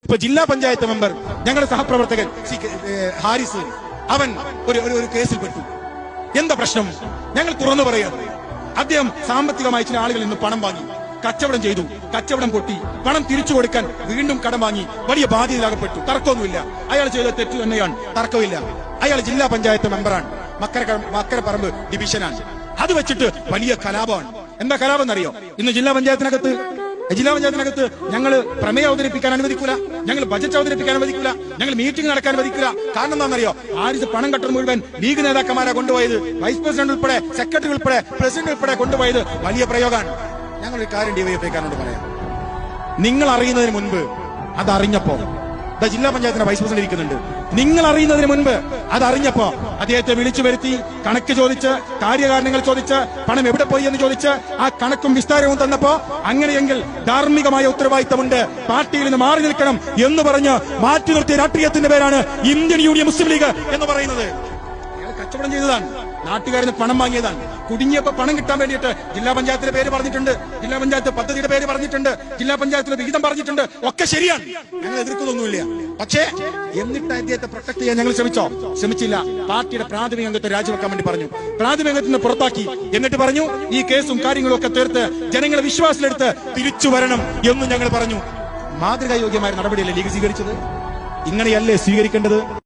ഇപ്പൊ ജില്ലാ പഞ്ചായത്ത് മെമ്പർ ഞങ്ങളുടെ സഹപ്രവർത്തകൻ ഹാരിസ് അവൻ ഒരു കേസിൽ പെട്ടു. എന്താ പ്രശ്നം? ഞങ്ങൾ തുറന്നു പറയാം. അദ്ദേഹം സാമ്പത്തികമായി ചില ആളുകളിൽ നിന്ന് പണം വാങ്ങി, കച്ചവടം ചെയ്തു, കച്ചവടം പൊട്ടി, പണം തിരിച്ചു കൊടുക്കാൻ വീണ്ടും കടം വാങ്ങി, വലിയ ബാധ്യതയിലാകപ്പെട്ടു. തർക്കമൊന്നുമില്ല, അയാൾ ചെയ്ത തെറ്റു തന്നെയാണ്, തർക്കമില്ല. അയാൾ ജില്ലാ പഞ്ചായത്ത് മെമ്പറാണ്, മക്കരപ്പറമ്പ് ഡിവിഷനാണ്. അത് വെച്ചിട്ട് വലിയ കലാപമാണ്. എന്താ കലാപം എന്നറിയോ? ഇന്ന് ജില്ലാ പഞ്ചായത്തിനകത്ത് ഞങ്ങൾ പ്രമേയം അവതരിപ്പിക്കാൻ അനുവദിക്കൂല, ഞങ്ങൾ ബജറ്റ് അവതരിപ്പിക്കാൻ അനുവദിക്കൂല, ഞങ്ങൾ മീറ്റിംഗ് നടക്കാൻ അനുവദിക്കൂല. കാരണം എന്താണെന്നറിയോ? ആരിത് പണം കട്ടത് മുഴുവൻ ലീഗ് നേതാക്കന്മാരെ കൊണ്ടുപോയത്, വൈസ് പ്രസിഡന്റ് ഉൾപ്പെടെ, സെക്രട്ടറി ഉൾപ്പെടെ, പ്രസിഡന്റ് ഉൾപ്പെടെ കൊണ്ടുപോയത് വലിയ പ്രയോഗമാണ്. ഞങ്ങളൊരു കാര്യം ഡിവൈഎഫ്ഐക്കാരോട് പറയാം. നിങ്ങൾ അറിയുന്നതിന് മുൻപ് അതറിഞ്ഞപ്പോ, ജില്ലാ പഞ്ചായത്തിന്റെ വൈസ് പ്രസിഡന്റ് ഇരിക്കുന്നുണ്ട്, നിങ്ങൾ അറിയുന്നതിന് മുൻപ് അതറിഞ്ഞപ്പോ അദ്ദേഹത്തെ വിളിച്ചു വരുത്തി, കണക്ക് ചോദിച്ച്, കാര്യകാരണങ്ങൾ ചോദിച്ച്, പണം എവിടെ പോയി എന്ന് ചോദിച്ച് ആ കണക്കും വിസ്താരവും തന്നപ്പോ, അങ്ങനെയെങ്കിൽ ധാർമ്മികമായ ഉത്തരവാദിത്തമുണ്ട്, പാർട്ടിയിൽ നിന്ന് മാറി നിൽക്കണം എന്ന് പറഞ്ഞ് മാറ്റി നിർത്തിയ രാഷ്ട്രീയത്തിന്റെ പേരാണ് ഇന്ത്യൻ യൂണിയൻ മുസ്ലിം ലീഗ് എന്ന് പറയുന്നത്. കച്ചവടം ചെയ്തതാണ്, നാട്ടുകാരിന് പണം വാങ്ങിയതാണ്. കുടുങ്ങിയപ്പോ പണം കിട്ടാൻ വേണ്ടിയിട്ട് ജില്ലാ പഞ്ചായത്തിന്റെ പേര് പറഞ്ഞിട്ടുണ്ട്, ജില്ലാ പഞ്ചായത്ത് പദ്ധതിയുടെ പേര് പറഞ്ഞിട്ടുണ്ട്, ജില്ലാ പഞ്ചായത്തിന്റെ വിഹിതം പറഞ്ഞിട്ടുണ്ട്. ഒക്കെ ശരിയാണ്, ഞങ്ങൾ എതിർക്കുന്നൊന്നുമില്ല. പക്ഷേ എന്നിട്ട് അദ്ദേഹത്തെ പ്രൊട്ടക്ട് ചെയ്യാൻ ഞങ്ങൾ ശ്രമിച്ചില്ല. പാർട്ടിയുടെ പ്രാഥമിക അംഗത്തെ രാജിവെക്കാൻ വേണ്ടി പറഞ്ഞു, പ്രാഥമിക അംഗത്തിൽ നിന്ന് പുറത്താക്കി. എന്നിട്ട് പറഞ്ഞു ഈ കേസും കാര്യങ്ങളും ഒക്കെ തീർത്ത് ജനങ്ങളെ വിശ്വാസത്തിലെടുത്ത് തിരിച്ചു വരണം എന്ന് ഞങ്ങൾ പറഞ്ഞു. മാതൃകായോഗ്യമായ നടപടിയല്ലേ ലീഗ് സ്വീകരിച്ചത്? ഇങ്ങനെയല്ലേ സ്വീകരിക്കേണ്ടത്?